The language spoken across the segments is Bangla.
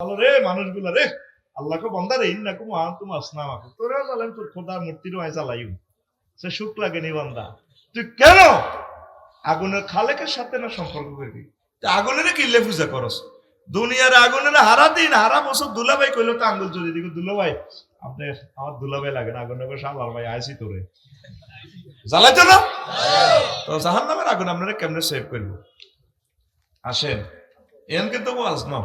ভালো রে মানুষগুলা রে আল্লাহকে বন্দা রে ইন্নাকুম আনতুম আসনামাকুম তোরা জালেম তোর খোদার মূর্তির ওয়াই জ্বালাইও সে সুখ লাগেনি বান্দা তুই কেন আগুনের খালেকের সাথে না সম্পর্ক করবি আগুনের কিল্লে পূজা করস দুনিয়ার আগুনের হারা দিন হারা বছর দুলাভাই কইলো তো আঙ্গুল চলে দিকে দুলাভাই আপনি আমার দুলাভাই লাগে না আগুনের বসে আমার ভাই আইসি তোরে জ্বালাইতো না তো জাহান্নামের আগুন আপনারা কেমনে সেভ করবো আসেন এন কিন্তু ওয়াজ না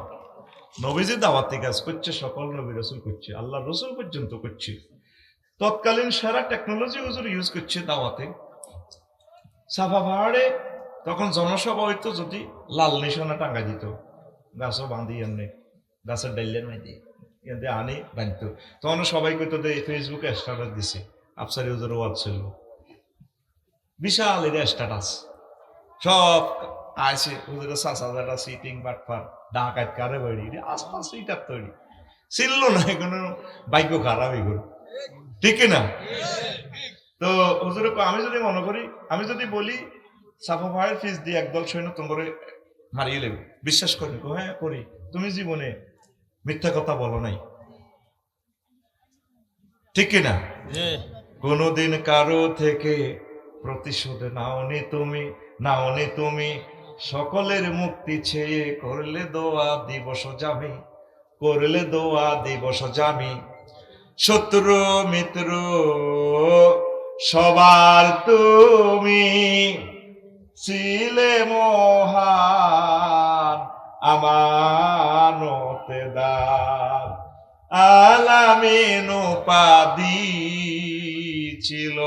নবীজি দাওয়াতি কাজ করছে সকল নবী রসুল করছে আল্লাহ রসুল পর্যন্ত করছে তৎকালীন সারা টেকনোলজি হুজুর ইউজ করছে দাওয়াতে সাফা পাহাড়ে তখন জনসভা হইতো যদি লাল নিশানা টাঙ্গা দিত গাছও বাঁধি এমনি গাছের ডাইলের মাইদি এতে আনি বাঁধত তখন সবাই কইতো ফেসবুকে স্ট্যাটাস দিছে আফসারি হুজুর ওয়াজ ছিল বিশাল এর স্ট্যাটাস সব আইসে হুজুরের সাসাজাটা সিটিং বাটফার ডাকাত কারে বাড়ি আশপাশ ইটার তৈরি ছিল না কোনো বাইক খারাপ এগুলো ঠিক না তো হুজুর আমি যদি মনে করি আমি যদি বলি সাফা ভাইয়ের ফিস দিয়ে একদল সৈন্য তোমরে মারিয়ে লেবে বিশ্বাস করি হ্যাঁ করি তুমি জীবনে মিথ্যা কথা বলো নাই ঠিক না কোনদিন কারো থেকে প্রতিশোধ নাওনি তুমি সকলের মুক্তি ছেয়ে করলে দোয়া দিবস যাবি শত্রু মিত্র সবার তুমি ছিলে মহান আমানতেদার আলামিন উপাধি ছিল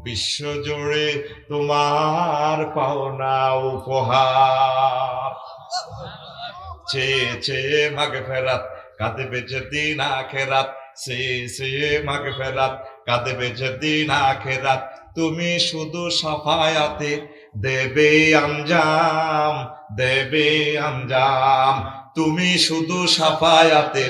বিশ্বজুড়ে তোমার পাওনা উপহার চেয়ে মাগফিরাত কাঁদবে যেদিন আখিরাত চেয়ে মাগফিরাত কাঁদবে যেদিন আখিরাত তুমি শুধু সাফায়াতে দেবে আঞ্জাম তুমি শুধু সাফায়াতে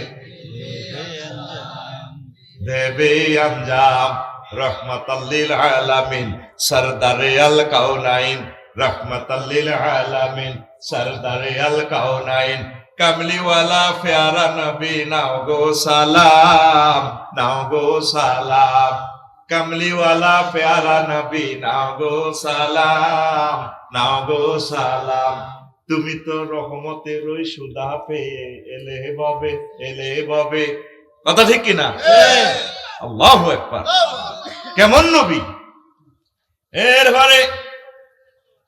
দেবে আঞ্জাম রহমাতাল লিল আলামিন সরদারে আল কাউনাইন রহমাতাল লিল আলামিন সরদারে আল কাউনাইন কামলিওয়ালা প্যারা নবী নাও গো সালাম কামলিওয়ালা প্যারা নবী নাও গো সালাম তুমি তো রহমতের ওই সুদা পেয়ে এলে ববে কথা ঠিক কিনা আল্লাহু আকবার কেমন নবী এরপরে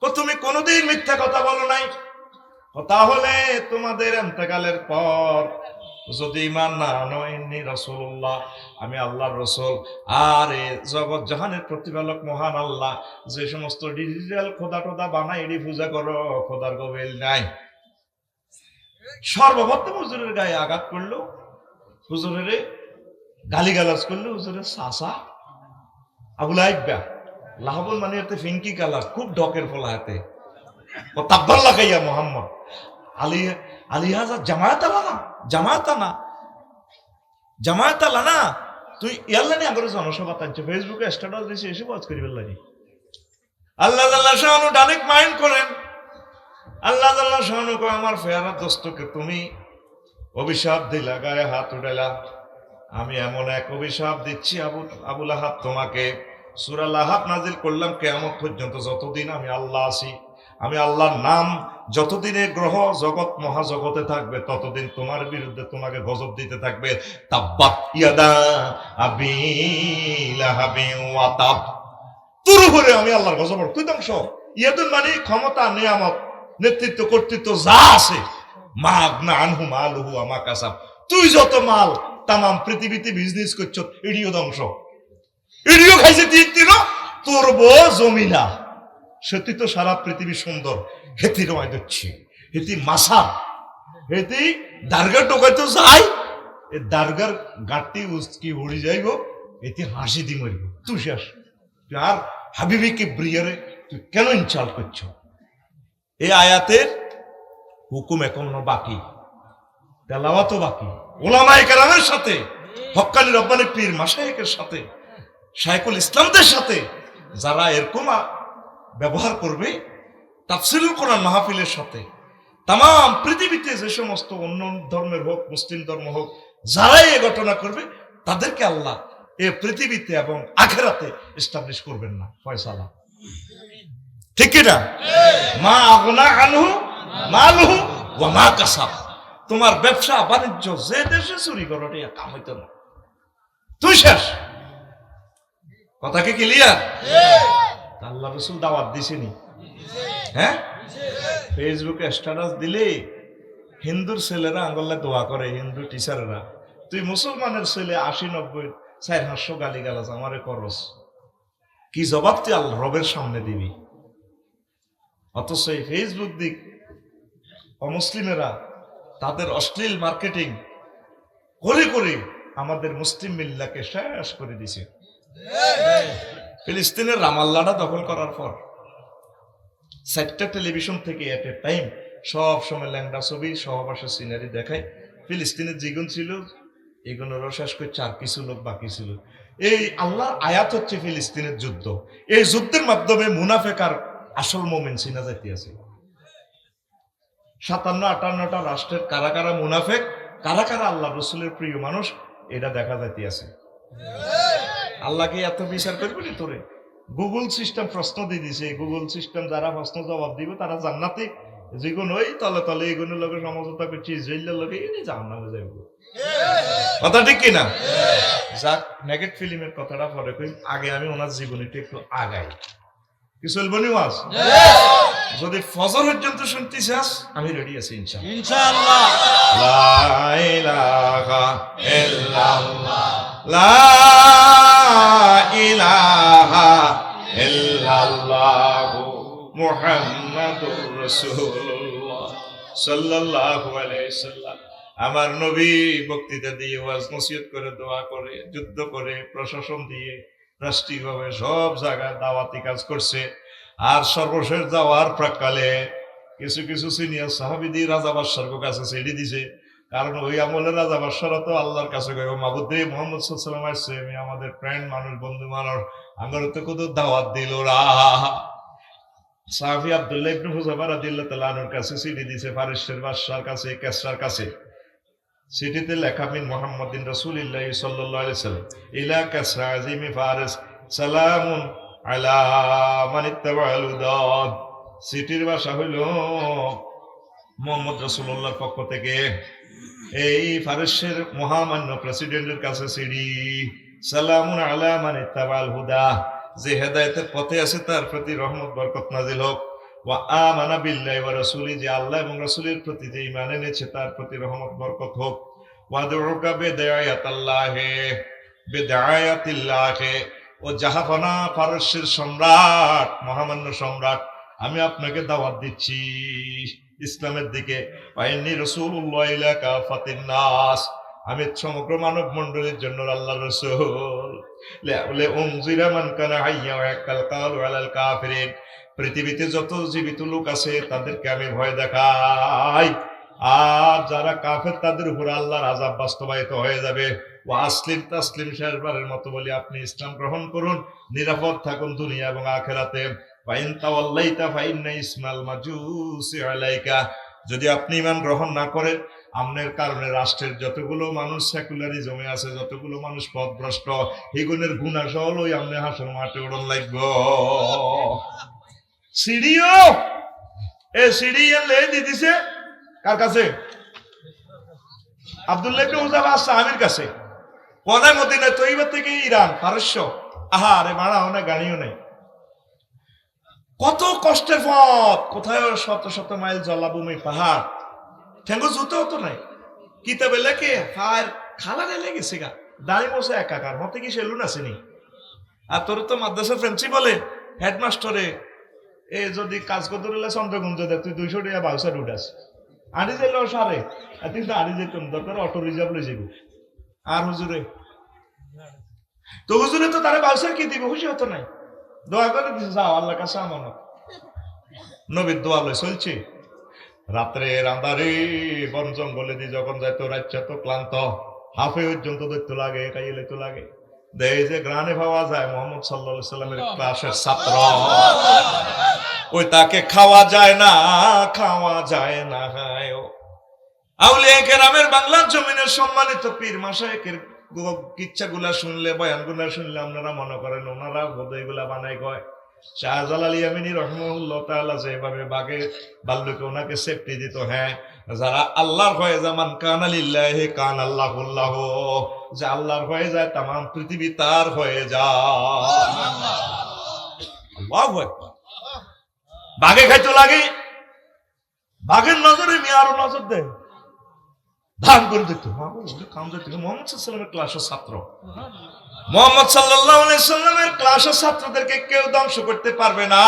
তুমি কোনোদিন মিথ্যা কথা বলো নাই তাহলে তোমাদের ইন্তেকালের পর যদি ঈমান না আনো ইন্নী রাসূলুল্লাহ আমি আল্লাহর রাসূল আর জগৎ জাহানের প্রতিপালক মহান আল্লাহ যে সমস্ত ডিজিটাল খোদা টোদা বানাই এডি পূজা করো খোদার গোবেল নাই সর্বপ্রথম হুজুরের গায়ে আঘাত করলো হুজুরের গালিগালাজ করলো হুজুরের সাসা আবুল আইবা লাহাবুল মানে এতে ফিনকি কালার খুব ডকের ফলা হাতে ও তাব্বাল লাগাইয়া মোহাম্মদ আলিহাজা জামায়াত না তুই ইয়াল্লা নি আগরে জনসভা টানছে ফেসবুকে স্ট্যাটাস দিছে এসে ওয়াজ করিবেন লাগি আল্লাহ জাল্লাহ শানু ডাইরেক্ট মাইন্ড করেন আল্লাহ জাল্লাহ শানু কো আমার ফেয়ারা দোস্তকে তুমি অভিশাপ দিলা গায়ে হাত উঠাইলা আমি এমন এক অভিশাপ দিচ্ছি আবুল আহাব তোমাকে সূরা লাহাব নাজিল করলাম কিয়ামত পর্যন্ত যতদিন আমি আল্লাহ আছি আমি আল্লাহর নাম যতদিনে গ্রহ জগৎ মহাজগতে থাকবে ততদিন তোমার বিরুদ্ধে তোমাকে গজব দিতে থাকবে তাব্বাত ইয়াদা আবি লাহাবিন ওয়া তাব তোর উপরে আমি আল্লাহর গজব তুই ধ্বংস ইয়াদুন মানে ক্ষমতা নিয়ামত নেতৃত্ব কর্তৃত্ব যা আছে মাগনা আনহু মালুহু আমা কাসাব তুই যত মাল তামাম পৃথিবীতে বিজনেস করছ এডিও ধ্বংস এডিও খাইছে তিন তোর বউ জমিলা সত্যি তো সারা পৃথিবী সুন্দর হেতি রমাই দিচ্ছি হেতি মাসা হেতি দার্গা টোকাইতো যাই এ দার্গার গাঁটটি উস্কি উড়ি যাইব এতে হাসি দি মরিব তুই শেষ তুই আর হাবিবিকে ব্রিয়ারে তুই কেন ইনসাল্ট করছ এই আয়াতের হুকুম এখনো বাকি তেলাওয়াতও বাকি ওলামায়ে কেরামের সাথে হক্কানি রব্বানি পীর মাশায়েখের সাথে শাইখুল ইসলামদের সাথে যারা এরকম ব্যবহার করবে তাফসীরুল কোরআন মাহফিলের সাথে তাম পৃথিবীতে যে সমস্ত অন্য ধর্মের হোক, মুসলিম ধর্ম হোক, যারাই এ ঘটনা করবে তাদেরকে আল্লাহ এ পৃথিবীতে এবং আখেরাতে এস্টাবলিশ করবেন না, ফয়সালা। ঠিক কিনা? মা আগনা আনহু মালহু ওয়া মা কাসাব। তোমার ব্যবসা বাণিজ্য যে দেশে চুরি করো এটা কাম হইতো না, তুই শেষ। কথা কি ক্লিয়ার? আল্লাহ রাসূল দাওয়াত দিছেনি, হ্যাঁ? ফেসবুকে স্ট্যাটাস দিলে হিন্দুর ছেলেরা আঙ্গলে দোয়া করে, হিন্দু টিচাররা, তুই মুসলমানের ছেলে 80-90 400 গালি গালাজ আমারে করস, কি জবাব তুই আল্লাহ রবের সামনে দিবি? অথচ এই ফেসবুক দিক অমুসলিমেরা তাদের অশ্লীল মার্কেটিং করে করে আমাদের মুসলিম মিল্লাকে শেষ করে দিছে। ফিলিস্তিনের রামাল্লাটা দখল করার পর 4টা টেলিভিশন থেকে এট এ টাইম সব সময় ল্যাংড়া ছবি, সহবাসের সিনারি দেখায়। ফিলিস্তিনের যেগুন ছিল এগুলোরও শেষ করছে, আর কিছু লোক বাকি ছিল। এই আল্লাহর আয়াত হচ্ছে ফিলিস্তিনের যুদ্ধ। এই যুদ্ধের মাধ্যমে মুনাফেকার আসল মোমেন চিনা যাইতে আছে। 57-58টা রাষ্ট্রের কারা কারা মুনাফেক, কারা কারা আল্লাহ রসুলের প্রিয় মানুষ, এটা দেখা যাইতে আছে। আল্লাহকে এত বিচার করবে না তোরে? গুগল সিস্টেম প্রশ্ন দিয়ে দিছে, গুগল সিস্টেম যারা প্রশ্ন জবাব দিব তারা জান্নাতে, যেগুলো ওই তলে তলে এগুলোর লোকের সমঝোতা করছে ইসরায়েলের লোকে এনে জান্নাতে যাইব। কথা ঠিক কিনা? যাক, নেগেট ফিল্মের কথাটা পরে কই, আগে আমি ওনার জীবনীটা একটু আগাই। কি চলবো নি ওয়াজ? যদি ফজর পর্যন্ত শুনতে চাস আমি রেডি আছি ইনশাআল্লাহ। লা ইলাহা ইল্লাল্লাহ, লা ইলাহা ইল্লাল্লাহ মুহাম্মাদুর রাসূলুল্লাহ সাল্লাল্লাহু আলাইহি ওয়াসাল্লাম। আমার নবী বক্তৃতা দিয়ে, ওয়াজ নসিহত করে, দোয়া করে, যুদ্ধ করে, প্রশাসন দিয়ে, রাষ্ট্রীয়ভাবে সব জায়গায় দাওয়াতি কাজ করছে। আর সর্বশেষ যাওয়ার প্রাককালে কিছু কিছু সিনিয়র সাহাবীদের রাজা বাদশার কাছে ছেড়ে দিছে। কারণ ওই আমলের রাজা বাদশারা তো আল্লাহর কাছে গেল, মাবুদে মুহাম্মদ সাল্লাল্লাহু আলাইহি ওয়াসাল্লাম আসছে, আমি আমাদের ফ্রেন্ড মানুষ, বন্ধু মানুষ, আমার তো কত দাওয়াত দিল রা। সাহাবী আব্দুল্লাহ ইবনে হুযাফা রাদিয়াল্লাহু তাআলা আনহুর কাছে চিঠি দিছে, ফারিসের বাদশার কাছে, কেসরার কাছে। চিঠিতে লেখা, মিন মুহাম্মাদিন রাসূলিল্লাহি সাল্লাল্লাহু আলাইহি ওয়াসাল্লাম ইলা কাসরা আযীমি ফারিস সালামুন আলা মান ইত্তাবাআল হুদা। চিঠির ভাষা হইল মুহাম্মদ রাসূলুল্লাহর পক্ষ থেকে এই ফারিসের মহামান্য প্রেসিডেন্টের কাছে চিঠি, সালামুন আলা মান ইত্তাবাআল হুদা, যে হেদায়েতের পথে আছে তার প্রতি রহমত বরকত নাজিল হোক। ওয়া আমানা বিল্লাহি ওয়া রাসূলিহি, যে আল্লাহ এবং রাসূলের প্রতি যে ঈমান এনেছে তার প্রতি রহমত বরকত হোক। ওয়া দুউকা বিদায়াতিল্লাহি, ও জাহাফানা ফারসের সম্রাট, মহামান্য সম্রাট, আমি আপনাকে দাওয়াত দিচ্ছি ইসলামের দিকে। ওয়াইন্নী রাসূলুল্লাহ ইলা কাফাতিন নাস, আমি সমগ্র মানব মণ্ডলীর জন্য আল্লাহর রাসূল। লা উনজিরা মান কানা হাইয়া ওয়া ইয়াকাল কালু আলাল কাফিরিন, পৃথিবীতে যত জীবিত লোক আছে তাদেরকে আমি ভয় দেখাই, আর যারা কাফের তাদের উপর আল্লাহর আযাব বাস্তবায়িত হয়ে যাবে। ওয়া আসলিম তাসলিম, শেষবারের মতো বলি আপনি ইসলাম গ্রহণ করুন, নিরাপদ থাকুন দুনিয়া এবং আখিরাতে। ওয়া ইন তাওয়াল্লাইতা ফাইন্না ইসমাল মাজুসি আলাইকা, যদি আপনি ঈমান গ্রহণ না করেন আপনার কারণে রাষ্ট্রের যতগুলো মানুষ সেকুলারিজমে আছে, যতগুলো মানুষ পথভ্রষ্ট, এগুলোর গুনাহ সহ লই আপনি হাসর মাঠে উড়ন লাগবে। সিডিও এ সিডিএ লে দিছে কার কাছে? আব্দুল্লাহ ইবনে হুযাফা আস-সাহাবীর কাছে। কোনায় মদিনা তৈয়বা থেকে ইরান, পারস্য, আহারে মারাও না, গাড়িও নেই, কত কষ্টের পথ, কোথায় শত শত মাইল জলাভূমি, পাহাড়, ঠেঙ্গো জুতো তো নাই, কিতাবে লেখে ফার খালারে লেগেছে গা, দাঁড়ি বসে একাকার মতে কি সেলুন আসেনি। আর তোর তো মাদ্রাসার প্রিন্সিপালে হেডমাস্টারে এ যদি কাজ করতে রইলে চন্দ্রগঞ্জ দেয়, তুই 200 টাকা বাউসার উঠাস, আড়ি যাইল সারে, কিন্তু আড়ি যেতাম দরকার অটো রিজার্ভ লই যাবো। আর হুজুরে তো হুজুরে তো তারা বাউসার কি দিব, খুশি হতো নাই, দোয়া করে দিছে, যাও আল্লাহর কাছে আমানত। নবীর দোয়া লই চলছে। রাত্রে রান্দারে বন জঙ্গলে দিয়ে যখন যায় তো রাজ্য তো ক্লান্ত, হাফে পর্যন্ত দৈত্য লাগে, কাইলে তো লাগে, দেয় যে গ্রানে পাওয়া যায় মোহাম্মদ সাল্লাল্লাহু আলাইহি সাল্লামের ক্লাসের ছাত্র। ওই তাকে খাওয়া যায় না, খাওয়া যায় না। আউলিয়া কেরামের বাংলার জমিনের সম্মানিত পীর মাশায়েখের কিচ্ছাগুলা শুনলে, বয়ানগুলা শুনলে আপনারা মনে করেন ওনারা বোধহয় এগুলা বানাই কয়। শাহজালাল ইয়ামিনী রহমাহুল্লাহ তাআলা যেভাবে বাঘে বাল্লুকে ওনাকে সেফটি দিত, হ্যাঁ, যারা আল্লাহর হয়ে যায়, মান কানা লিল্লাহি কানা আল্লাহুল্লাহ, যে আল্লাহর হয়ে যায় তামাম পৃথিবী তার হয়ে যায়। আল্লাহু আকবার। বাঘে খাইতো লাগে, বাঘের নজরে মেয়ে আরো নজর দেয়, ধান করে দিত। কাম দিত মোহাম্মদ সাল্লাল্লাহু আলাইহি ওয়াসাল্লামের ক্লাসের ছাত্র, মোহাম্মদ সাল্লাল্লাহু আলাইহি ওয়াসাল্লামের ক্লাসের ছাত্রদেরকে কেউ ধ্বংস করতে পারবে না।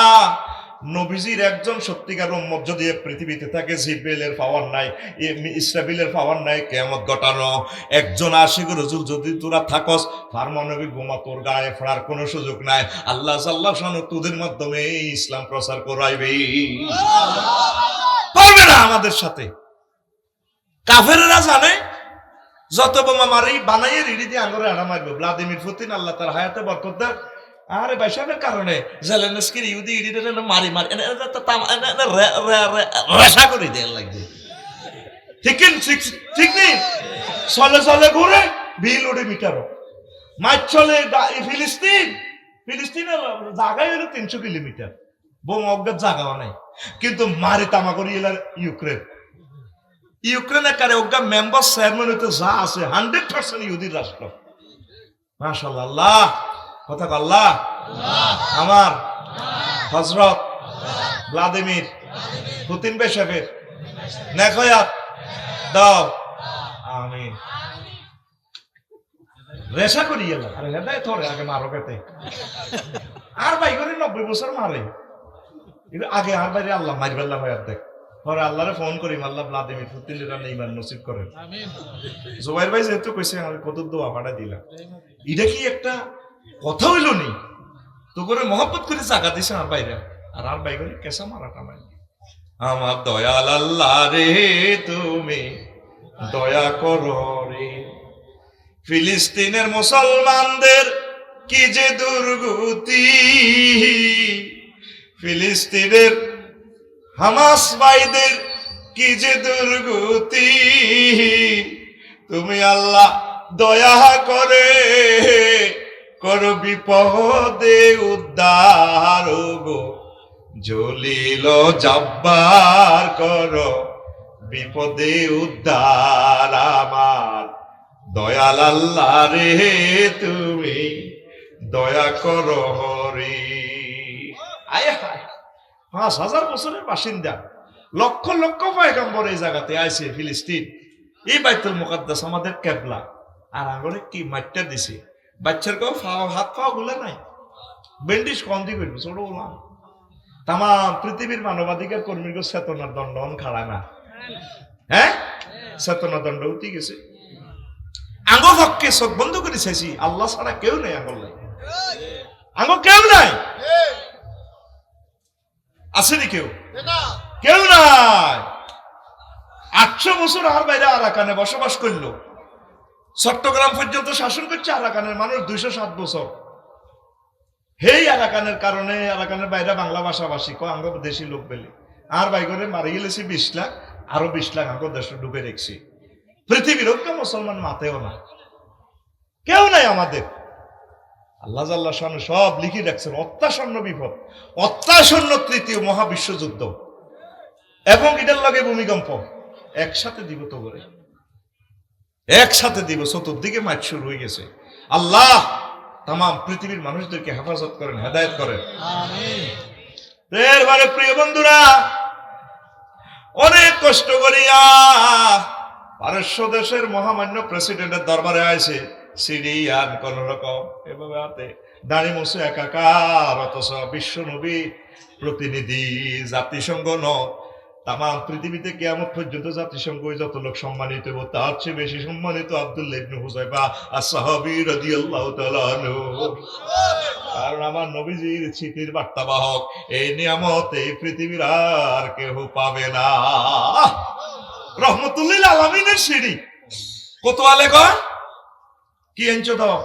নবীজির একজন সত্যিকার উম্মত যদি পৃথিবীতে থাকে, জিবরিলের পাওয়ার নাই, ইসরাফিলের পাওয়ার নাই কিয়ামত ঘটানো। একজন আশিক রাসূল যদি তোরা থাকস, পারমাণবিক বোমা তোর গায়ে ফোড়ার কোনো সুযোগ নাই। আল্লাহ জাল্লাহু শানহু তোদের মাধ্যমে ইসলাম প্রচার করাইবে, পারবে না আমাদের সাথে। কাফেররা জানে যত বোমা মারি বানাইয়ে রেডি দিয়ে আঙ্গুরে আড়া মারবে। ভ্লাদিমির পুতিন আল্লাহ তার হায়াতে বরকত দেন, আরে বাইসাবের কারণে জেলেনস্কির ইহুদি ইডিদের মারি মারি রেশা করে দেওয়ার লাগবে। ঠিক নেই, চলে চলে ঘুরে বিল ওড়ে মিটারো মাছ চলে। ফিলিস্তিনের জায়গায় হলো 300 কিলোমিটার, বোমা অজ্ঞাত জায়গাও নাই, কিন্তু মারি তামা করি এলার ইউক্রেনের কারে অজ্ঞা মেম্বার চেয়ারম্যান হইতে যা আছে 100% ইহুদির রাষ্ট্র। মাশাআল্লাহ, আল্লাহ কথা আল্লাহ আমার হযরত ভ্লাদিমির পুতিন বেশাবের নেকয়াত দাও, আমিন। রেশা করি এলা, আরে হেদায় ধরে আগে মারো কেতে, আর ভাই করে 90 বছর মারে আগে, আর বাইরে আল্লাহ মারিবাল্লাহ হয় দেখ। পরে আল্লাহরে ফোন করি, আল্লাহ ভ্লাদিমির পুতিনের রান্না ইমান নসিব করেন। জুবাইর ভাই যেহেতু কইছে, আমি কত দোয়া পাঠা দিলাম। এটা কি একটা কথা হইল নি? তো করে মহব্বত করে জায়গা দিছে আর বাইরে, আর আর বাইরে কেসা মারাটা নাই। আমার দয়াল আল্লাহ রে, তুমি দয়া করো রে, ফিলিস্তিনের মুসলমানদের কি যে দুর্গতি, ফিলিস্তিনের হামাস ভাইদের কি যে দুর্গতি, তুমি আল্লাহ দয়া করে করো বিপদে উদ্ধার গো, জলিল জব্বার করো বিপদে উদ্ধার আমার দয়াল আল্লাহ রে, তুমি দয়া করো হরি। আয় হায়, 5000 বছরের বাসিন্দা, লক্ষ লক্ষ পয়গম্বর এই জায়গাতে আইছে। ফিলিস্তিন, এই বাইতুল মুকাদ্দাস আমাদের কেবলা, আর আঙুলে কি মাইটটা দিছে, বাচ্চার কেউ হাত পা গুলা নাই, বেন্ডিশ কম দি করবে ছোট না। তাম পৃথিবীর মানবাধিকার কর্মীকে চেতনার দণ্ড খাড়ায় না, হ্যাঁ, চেতনা দণ্ড উঠে গেছে। আঙ্গ পক্ষে চোখ বন্ধ করে চাইছি, আল্লাহ ছাড়া কেউ নেই, আঙ্গল নাই, আঙ্গ কেউ নাই, আসেনি কেউ, কেউ নাই। 800 বছর আর বাইরে আরাকানে বসবাস করলো, চট্টগ্রাম পর্যন্ত শাসন করছে আরাকানের মানুষ 207 বছর। হেই আরাকানের কারণে আরাকানের বাইরে বাংলা ভাষাভাষী আঙ্গ দেশি লোক পেলে আর বাইরে মারি গেলেছি 20 লাখ, আরো 20 লাখ আঙ্গ দেশ ডুবে রেখছি। পৃথিবীর ঐক্য মুসলমান মাতেও না, কেউ নাই আমাদের। আল্লাহ জাল্লাহ শানু সব লিখে রাখছেন, অত্যাসন্ন বিপদ, অত্যাসন্ন তৃতীয় মহাবিশ্বযুদ্ধ এবং এটার লগে ভূমিকম্প একসাথে দিব, তো করে একসাথে দিব। চতুর্দিকে মাছ শুরু হয়ে গেছে। আল্লাহ তাম পৃথিবীর মানুষদেরকে হেফাজত করেন, হেদায়েত করেন, আমিন। এরবারে প্রিয় বন্ধুরা, অনেক কষ্ট করিয়া পারস্য দেশের মহামান্য প্রেসিডেন্টের দরবারে আইছে, সিরিয়ান কোন রকম এভাবে হাতে দাঁড়ি মুছে একাকার, অথচ বিশ্ব নবী প্রতিনিধি, জাতিসংঘ ন, তাম পৃথিবীতে কিয়ামত পর্যন্ত জাতিসংঘ যত লোক সম্মানিত হইব, তার চেয়ে বেশি সম্মানিত আব্দুল্লাহ ইবনে হুযায়ফা as-সাহাবী রাদিয়াল্লাহু তাআলা আনহু। কারণ আমার নবীজির চিঠির বার্তাবাহক, এই নিয়ামত এই পৃথিবীর আর কেউ পাবে না। রহমতুল্লিল আলামিনের সিঁড়ি কত আলে কয় কি এনচো দাও,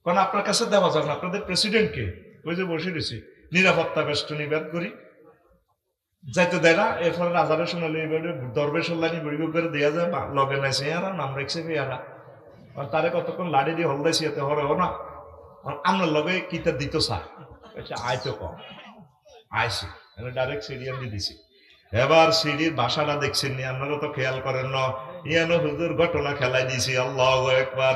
কারণ আপনার কাছে দেওয়া যাবে না, আপনাদের প্রেসিডেন্টকে ওই যে বসে রয়েছে, নিরাপত্তা বেষ্টনী বেদ করি যাইতে দেয় না। এরপরে রাজারে শোনালে এবারে দরবে সোল্লানি বড়ি করে দেওয়া যায় লগে নাইছে এরা নাম রেখছে এরা আর তারে কতক্ষণ লাড়ি দিয়ে হলদাইছি এতে হরেও না আপনার লগে কিতা দিত স্যার আয়তো কম আইসি ডাইরেক্ট সিরিয়াল দিয়ে দিছি। এবার সিঁড়ির বাসাটা দেখছেন নি আপনারা তো খেয়াল করেন না ইয়ানো হুজুর ঘটনা খেলাই দিয়েছি। আল্লাহু আকবার।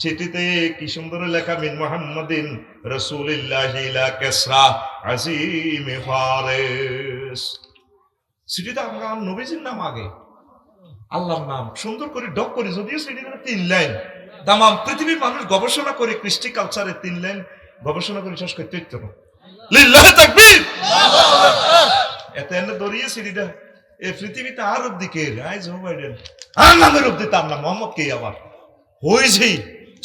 চিঠিতে কি সুন্দর লেখা মিন মুহাম্মাদিন রাসূলিল্লাহি ইলা কিসরা আজিম ফারিস। চিঠিতে আমরা নবীজির নাম আগে আল্লাহর নাম সুন্দর করে ডক করি, যদিও চিঠিতে 3 লাইন। তাম পৃথিবীর মানুষ গবেষণা করে কৃষ্টি কালচারে 3 লাইন গবেষণা করে শেষ করতে হইতো না। লিল্লাহি তাকবীর। এত এনে দরিয়ে সিঁড়িটা এই পৃথিবীতে আর অব্দি কে আই জো বাইডেন আর নামের অব্দি তার নাম মোহাম্মদ কে আবার হয়েছে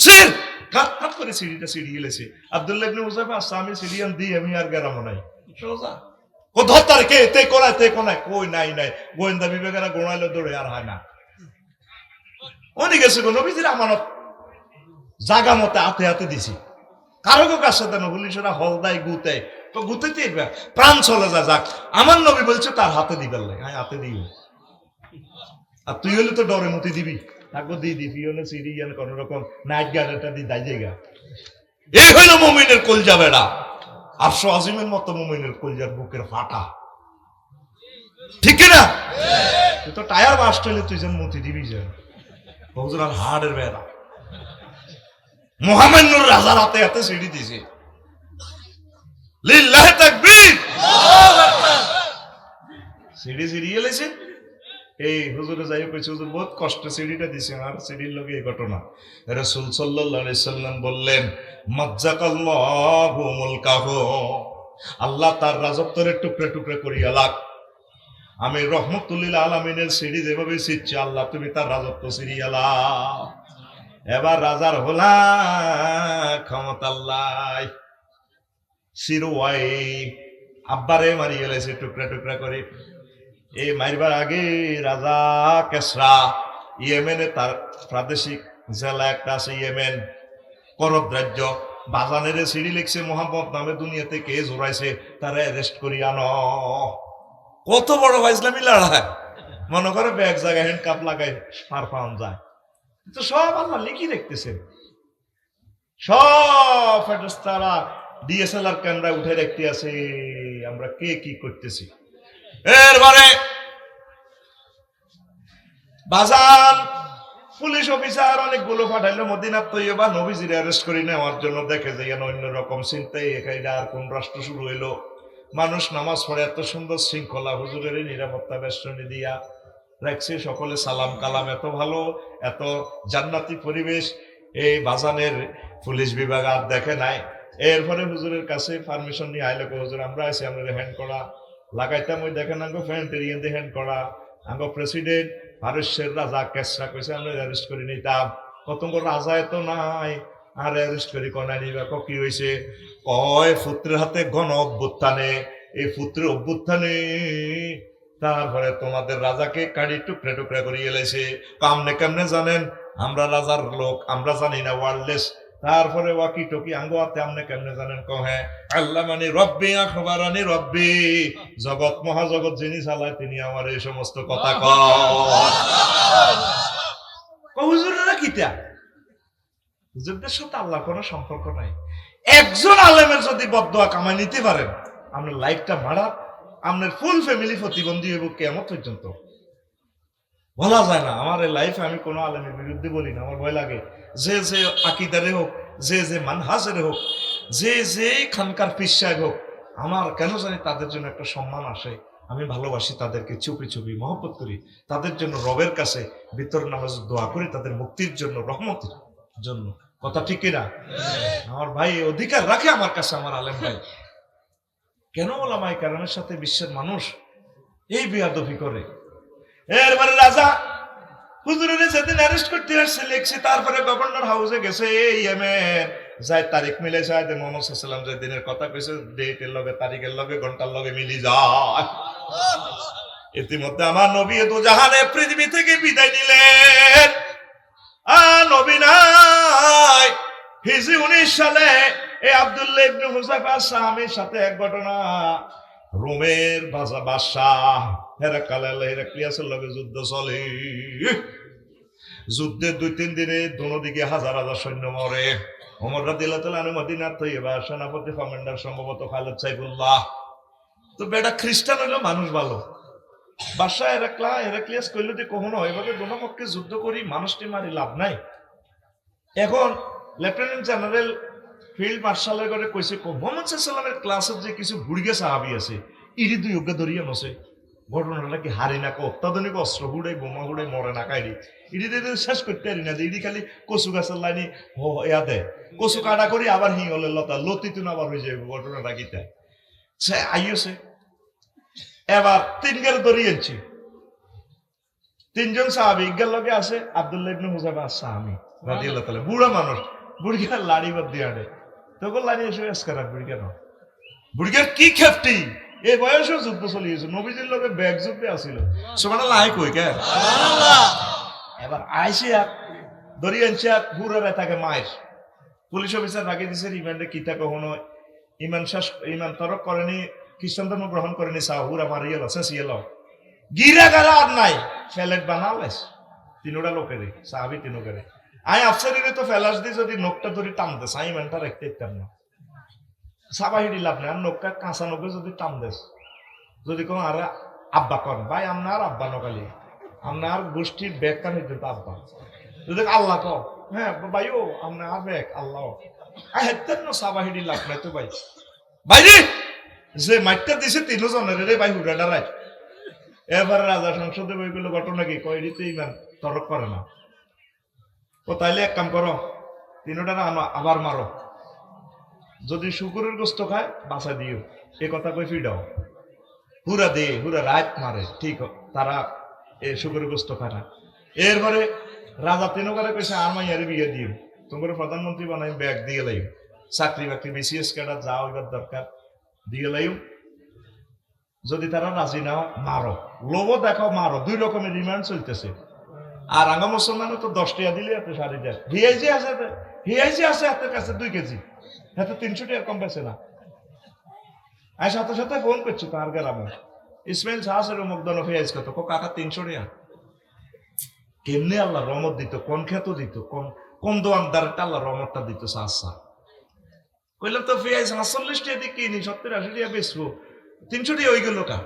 স্যার কাট কাট করে সিঁড়ি গেলেছে। আব্দুল্লাহ ইবনে মুজাফা আসামি সিরিয়ান দি আমি আর গেরাম নাই সোজা ও ধরতার কে তে কোনায় কই নাই গোয়েন্দা বিভাগেরা গোনাইলো দৌড়ে আর হয় না। উনি গেছে গো নবীজির আমানত জাগা মতে হাতে হাতে দিছি কারো কাছে দেন পুলিশরা হল দেয় গুতায় তো গুতাইতে প্রাণ চলে যা যাক আমার নবী বলছে তার হাতে দিবেন আমি হাতে দিই। আর তুই হলে তো ডরে মতি দিবি থাকবো দিবি হলে সিরিয়ান কোন রকম নাইট গার্ডটা দি দাই জায়গা। এই হইল মুমিনের কলজা বেড়া। আরশো আজিমের মতো মুমিনের কলজার বুকের ফাটা, ঠিক না? তুই তো টায়ার বাস্ট হইলে তুই যেন মতি দিবি যে হুজুর আর হাড়ের বেড়া মুহাম্মদুর রাজার হাতে হাতে সিঁড়ি দিছে। লিল্লাহি তাকবীর। সিঁড়ি এলেছে এই হুজুরে যাই কইছে হুজুর বহুত কষ্ট সিঁড়িটা দিছে আর সিঁড়ির লগে এই ঘটনা। রাসূল সাল্লাল্লাহু আলাইহি সাল্লাম বললেন মাজ্জাকাল্লাহু মুলকাহু, আল্লাহ তার রাজত্বের টুকরা টুকরা করিয়া লাগ। আমি রহমতুল লিল আলামিনের সিঁড়ি যেভাবে ছিটছে আল্লাহ তুমি তার রাজত্ব ছিড়িয়া লাও। এবার রাজার হলা ক্ষমতাল্লাই শিরোয়াই আব্বারে মারি গেলেছে টুকরা টুকরা করে। এই মারবার আগে রাজা কেসরা ইয়েমেনে তার প্রাদেশিক জেলা একটা আছে ইয়েমেন করদ রাজ্য বাজানের সিঁড়ি লিখছে মোহাম্মদ নামে দুনিয়াতে কে জোড়াইছে তারা অ্যারেস্ট করি আনো। কত বড় ইসলামী লড়াই মনে করে এক জায়গায় হ্যান্ড কাপ লাগাই পার পাওয়া যায়। তো সব আল্লাহ লিখি দেখতেছেন, সব ফেরেশতারা ডিএসএলআর ক্যামেরা উঠে দেখতে আছে আমরা কে কি করতেছি। এরবারে বাজার পুলিশ অফিসার অনেকগুলো পাঠাইলো মদিনাত তৈয়বা নবীজির অ্যারেস্ট করে নেওয়ার জন্য। দেখে যে অন্য রকম চিন্তাই এখানে আর কোন রাষ্ট্র শুরু হইলো। মানুষ নামাজ পড়ে এত সুন্দর শৃঙ্খলা হুজুরের নিরাপত্তা বেষ্টনী দিয়া রাখছে, সকলে সালাম কালাম এত ভালো এত জান্নাতি পরিবেশ এই বাজানের পুলিশ বিভাগ আর দেখে নাই। এরপরে হুজুরের কাছে পারমিশন নিয়ে আইলো হুজুর আমরা আছি আমরা হ্যান্ড করা লাগাইতাম ওই দেখেন আঙ্গো ফ্যান্টেরিয়ান দিয়ে হ্যান্ড করা আঙ্গো প্রেসিডেন্ট ফারুসের রাজা কেসরা কইছে আমরা অ্যারেস্ট করে নিতাম। কতঙ্গ রাজা এত নাই আর অ্যারেস্ট করি কনাই নিবা কি হয়েছে কয় পুত্রের হাতে গণ অভ্যুত্থানে এই পুত্রের অভ্যুত্থানে তারপরে তোমাদের রাজাকে কাড়ি টুকরা টুকরা করে এলেছে। কামনে কেমনে জানেন আমরা রাজার লোক আমরা জানি না ওয়ার্ল্ডলেস। তারপরে ওয়াকি টকি আঙ্গোয়াতে আমনে কেমনে জানেন কহে আল্লাহ মানে রব্বি আখবারানি রব্বি, জগৎ মহাজগৎ যিনি চালায় তিনি আমার এই সমস্ত কথা হুজুরেরা কিতা হুজুরদের সাথে আল্লাহর কোনো সম্পর্ক নাই। একজন আলেমের যদি বদদোয়া কামাই নিতে পারেন আপনার লাইফটা ভাড়া আপনার ফুল ফ্যামিলি প্রতিবন্ধী হইব কিয়ামত পর্যন্ত। বলা যায় না আমার এই লাইফে আমি কোনো আলেমের বিরুদ্ধে বলি না, আমার ভয় লাগে। যে যে আকিদারে হোক যে যে মানহাজের হোক যে যে খানকার পীর সাহেব হোক আমার কেন জানি তাদের জন্য একটা সম্মান আসে। আমি ভালোবাসি তাদেরকে, চুপি চুপি মহব্বত করি তাদের জন্য, রবের কাছে ভিতর নামাজ দোয়া করি তাদের মুক্তির জন্য রহমতের জন্য। কথা ঠিক না? আমার ভাই অধিকার রাখে আমার কাছে আমার আলেম ভাই। কেন ওলামায়ে কেরামের সাথে বিশ্বের মানুষ এই বেয়াদবি করে? এরপরে রাজা হুজুরের যেদিন অ্যারেস্ট করতে আসছে লিখছে তারপরে গভর্নর হাউসে গেছে ইয়েমেন যাই তারিখ মিলে যায় মোহাম্মদ সাল্লাল্লাহু আলাইহি ওয়াসাল্লাম যে দিনের কথা কইছে ডেটের লগে তারিখের লগে ঘন্টার লগে মিলি যায়। ইতিমধ্যে আমার নবী দুজাহানে পৃথিবী থেকে বিদায় নিলেন। নবী নাই হিজরি 19 সালে এই আব্দুল্লাহ ইবনে হুযায়ফা সাহাবীর সাথে এক ঘটনা। রোমের বাদশাহ হেরাক্লিয়াসের লগে যুদ্ধ চলে। যুদ্ধের 2-3 দিনে দুদিকে হাজার হাজার সৈন্য মরে। ওমর রাদিয়াল্লাহু তাআলা আনহু মদিনার তৈয়বা সেনাপতি কমান্ডার সম্ভবত খালিদ সাইফুল্লাহ। তো বেটা খ্রিস্টান হইলো মানুষ ভালো। বাদশাহ হেরাক্লিয়াস কইল যে কখনো এভাবে দোনোপক্ষে যুদ্ধ করি মানুষটি মারি লাভ নাই। এখন লেফটেন্যান্ট জেনারেল ফিল্ড মার্শালের ঘরে কইছে মুহাম্মদ সাল্লাল্লাহু আলাইহি ওয়াসাল্লামের ক্লাসের যে কিছু বুড়িগে সাহাবী আছে ইডি দুই অজ্ঞা ধরিয়া নছে। ঘটনাটা কি হারি না অত্যাধুনিক অস্ত্র হুড়াই বোমা হুড়াই মরে না কাইরি ইডি দিয়ে শেষ করতে পারি না। ইডি খালি কচু গাছের লাইনে ইয়া দেয়, কচু কাটা করি আবার হিঙলের লতা লতি তুন আবার হয়ে যাবে। ঘটনাটা কি তাই সে আইছে এবার 3 গেলে ধরিয়েছি। 3 জন সাহাবী ইগের লগে আছে আব্দুল্লাহ ইবনে হুযায়ফা সাহাবী রাদিয়াল্লাহু তাআলা। বুড়া মানুষ, বুড়িয়া লাড়ি বাদ দিয়ে আনে তখন লাড়ি এসে এসকারা বুড়িয়া না। বুড়িয়ার কি খেপটি এই বয়সে যুদ্ধ চলিয়েছে। নবীজির লগে ব্যাগ যুদ্ধে আসিল। সুবহানাল্লাহ আই কই কে সুবহানাল্লাহ। এবার আইসে আর ধরি আনছে পুরা বেতাকে মায়ের পুলিশ অফিসার রাগে দিছে রিমান্ডে কিতা কখনো ইমান তরক করেনি, খ্রিস্টান ধর্ম গ্রহণ করেনি, সাহুরা মারিয়ে লসে সিয়েল গিরা গারা আর নাই ফেলেট বানালেস। 3টা লোকেরই সাহাবী 3 আই আফসারিরে তো ফেলাস দি যদি নোকটা ধরি টানতে সাই মানটা রাখতে ইতাম না সাবাহিডি লাভ নেই। আর নোকটা কাঁচা নোকে যদি টান দেস যদি কোন আরে আব্বা করেন ভাই আপনার আব্বা নকালি আপনার গোষ্ঠীর ব্যাগ কান হইতে আব্বা যদি আল্লাহ কর হ্যাঁ ভাইও আপনার ব্যাগ আল্লাহ হেতেন না সাবাহিডি লাভ নাই তো ভাই ভাইরে যে মাইটটা দিছে 3 জনের রে ভাই হুড়াটা রাখ। এবার রাজা সংসদে বইগুলো ঘটনা কি কয় দিতে ইমান তরক করে না। ও তাইলে এক কাম করো 3টা আবার মারো, যদি শুকুরের গোস্ত খায় বাঁচা দিও এ কথা কই ফিডাও। হুরা দে হুরা রাত মারে ঠিক তারা এ শুকুরের গোস্ত খায় না। এরপরে রাজা 3 করে কইছে আর মাইয়ারে বিয়ে দিও, তোমার প্রধানমন্ত্রী বানাই ব্যাগ দিয়ে লাইও, চাকরি বাকরি বিসিএস ক্যাডার যাও এবার দরকার দিয়ে লাইও। যদি তারা রাজি না মারো, লোভ দেখাও মারো। 2 রকমের রিমান্ড চলতেছে। আর আঙ্গা মুসলমানও তো 10 টাকা দিলে এত সারি যায়। হিআইজি আছে হাতের কাছে 2 কেজি, হাতে 300 টাকা কম পেছে না। আমি সাথে সাথে ফোন করছি তো আর গ্রামে ইসমাইল সাহাসের মুখদান হিআইজ কত কাকা 300 টাকা। কেমনে আল্লাহ রহমত দিত, কোন খেত দিত, কোন দোয়ানদারটা আল্লাহ রহমতটা দিত। সাহসা কইলাম তো ফিয়াইজ 45 টাকা দিয়ে কিনি 70-80 টাকা বেচবো, 300 টাকা হয়ে গেল কা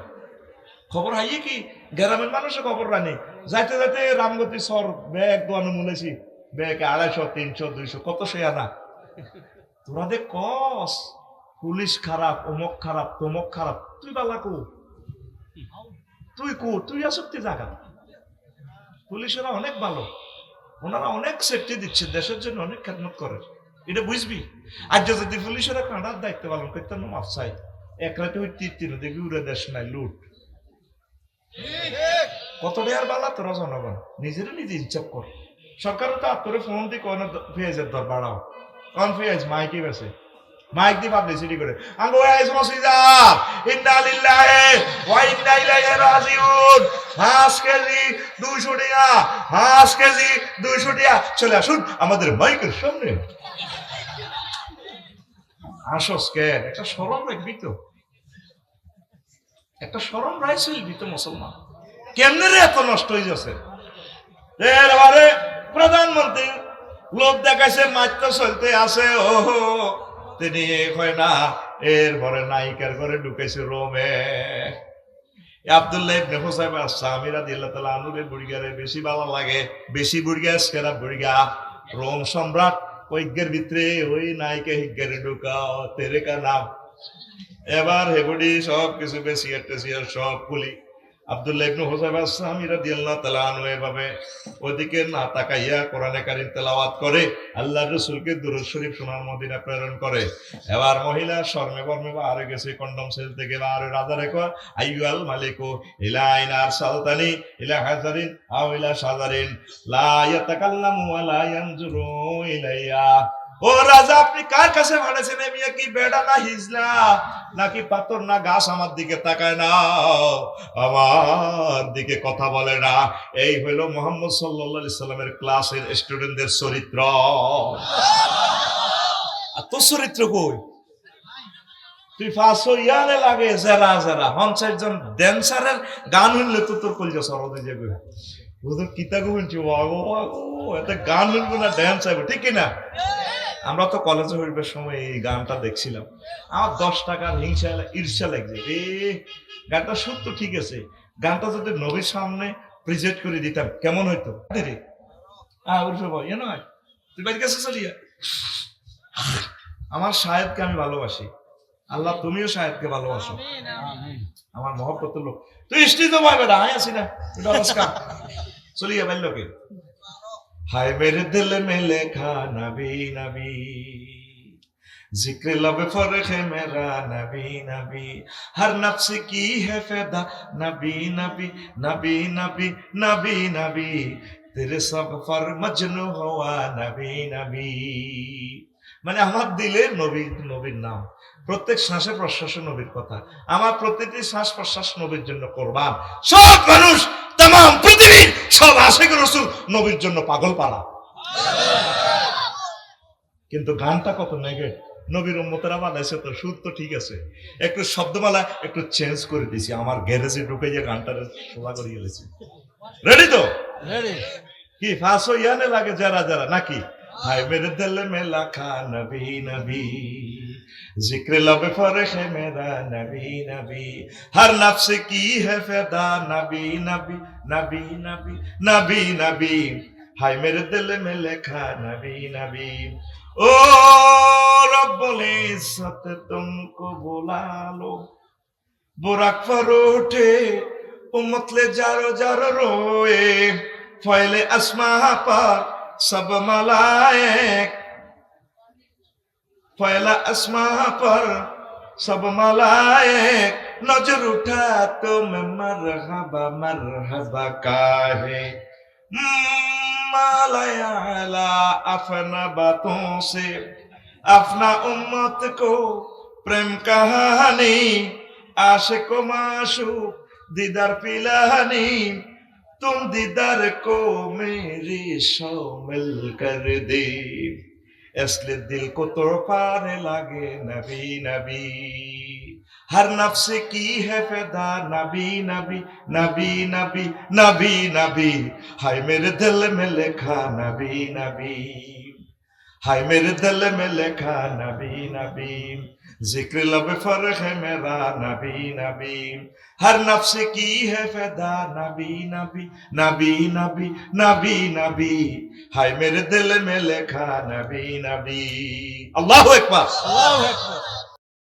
খবর হাইয়ে কি গ্রামের মানুষের খবর রানি যাইতে যাইতে রামগতি সর ব্যাগ দোয়ানো মুলেছি ব্যাগ 250, 300, 200 কত সে আনা। তোরা দেখ কস পুলিশ খারাপ, অমক খারাপ, তমক খারাপ, তুই বালা কো তুই আসক্তি জায়গা। পুলিশেরা অনেক ভালো, ওনারা অনেক সেফটি দিচ্ছে, দেশের জন্য অনেক খেদমত করে, এটা বুঝবি। আর যদি পুলিশেরা কাঁটার দায়িত্ব পালন করতে মাফ চাই এক রাতে ওই 3 দেখবি উড়ে দেশ নাই লুট। কত দেয়ার বালা তোরা জনগণ নিজের নিজে হিসাব কর। সরকারও তো তোরে ফোন দিয়ে কোন পেঁয়াজের দর বাড়াও, কোন পেঁয়াজ মাইকে বেছে মাইক দিয়ে পাবলিসিটি করে আঙ্গো আইস মসজিদা ইন্না লিল্লাহি ওয়া ইন্না ইলাইহি রাজিউন 5 কেজি 200 টাকা 5 কেজি 200 টাকা চলে আসুন আমাদের মাইকের সামনে। আসস কে একটা শরম রাখবি তো, একটা শরম রাইছিলবি তো মুসলমান। কেমনে রে এত নষ্ট হয়ে যাচ্ছে। এবারে প্রধানমন্ত্রী লোক দেখাইছে মাত্র চলতে আছে ও তিনি হয় না। এরপরে নায়িকার ঘরে ঢুকেছে রোমে। আব্দুল্লাহ ইবনে হুযায়ফা সাহাবী রাদিয়াল্লাহু তাআলা আনহুর বুড়িগারে বেশি ভালো লাগে, বেশি বুড়িগা সেরা বুড়িগা রোম সম্রাট ঐক্যের ভিতরে ওই নায়িকা হিজ্ঞারে ঢুকাও তেরে কা নাম। এবার হেবুডি সব কিছু বেশি সব খুলি। আব্দুল্লাহ ইবনে হুযায়ফা সাহাবী রাদিয়াল্লাহু তাআলা আনহু এভাবে ওদিকে না তাকাইয়া কোরআনে কারীম তেলাওয়াত করে আল্লাহর রাসূলকে দুরূদ শরীফ শোনার মদিনা প্রেরণ করে। এবার মহিলা শর্মে বর্মে আর গেছে কন্ডম সেল থেকে আর রাজা রেখো আইয়ুল মালিকু ইলা আইনা আরসালতানি ইলা হাজারিন আও ইলা শাজারিন লা ইয়াতাকাল্লামু ওয়া লা ইয়ানজুরু ইলাইয়া। ও রাজা আপনি কার কাছে পাঠাইছেন? মিয়া কি বেড়া না হিজলা নাকি পাথর না গাছ আমার দিকে তাকায় না, আমার দিকে কথা বলে না। এই হইল মুহাম্মদ সাল্লাল্লাহু আলাইহি সাল্লামের ক্লাসের স্টুডেন্টদের চরিত্র। তো চরিত্র কই তুই ফাঁসো ইয়ানে লাগে যারা যারা হনসাইজন ড্যান্সারের গান শুনলে তো তোর কলজা সরদে যাবে ওদের কিতাগো বলছি ওয়াগো এতে গান শুনবো না ড্যান্স আইবো ঠিক না আমরা তো কলেজে হইবার সময় এই গানটা দেখছিলাম আমার 10 টাকার হিংসা ঈর্ষা লাগছে গানটা সত্য ঠিক আছে গানটা যদি নবীর সামনে প্রেজেন্ট করে দিতাম কেমন হইতো রে উর্ফে ভাই নয় তুই বাড়ি কাছে চলিয়া আমার শাহেদকে আমি ভালোবাসি আল্লাহ তুমিও শাহেদকে ভালোবাসো আমার মহব্বত লোক তুই স্ত্রী তো ভাই বেটা আয় আসি না চলিয়া বাইলোকে हाय मेरे दिल में लिखा नबी नबी जिक्र लब फर्क है मेरा नबी नबी हर नफ्स की है फैदा नबी नबी नबी नबी नबी नबी तेरे सब फर मजनू हुआ नबी नबी মানে আমার দিলে নবী নবীর নাম প্রত্যেক শ্বাসে প্রশ্বাসে নবীর কথা আমার প্রত্যেকটি শ্বাস প্রশ্বাস নবীর জন্য কুরবান সব মানুষ तमाम পৃথিবীর সব আশিক রাসূল নবীর জন্য পাগল পাড়া কিন্তু গানটা কত নেগেট নবীর উম্মতেরা বানাইছে তো সুর তো ঠিক আছে একটু শব্দমালা একটু চেঞ্জ করে দিয়েছি আমার গ্যারেজে ঢুকে যে গানটা শোভা করিয়ে দিয়েছি রেডি তো রেডি কি ফাঁসো ইয়ানে লাগে যারা যারা নাকি हाय मेरे दिल में लिखा नबी नबी जिक्र लब फर्क है मेरा नबी नबी हर नफ्स की है फिदा नबी नबी नबी नबी नबी नबी हाय मेरे दिल में लिखा नबी नबी ओ रब्बुल इज्जत तुमको बुला लो बुराक पर उठे उम्मत ले जारो जारो रोए फैले अस्मा पर सब मलाइक फैला अस्मा पर सब मलाइक नजर उठा तो मैं मरहबा काहे मालया अपना बातों से अपना उम्मत को प्रेम कहानी आशिक माशूक दीदार पिलानी तुम दीदार को मेरी शामिल कर दे इसलिए दिल को तड़पाने लगे नबी नबी हर नफ्स की है फिदा नबी नबी नबी नबी नबी नबी हाय मेरे दिल में लिखा नबी नबी हाय मेरे दिल में लिखा नबी नबी जिक्र लब फर्क है मेरा नबी नबी हर नफ्स की है फिदा नबी नबी नबी नबी नबी नबी हाय मेरे दिल में लिखा नबी नबी अल्लाहु अकबर अल्लाहु अकबर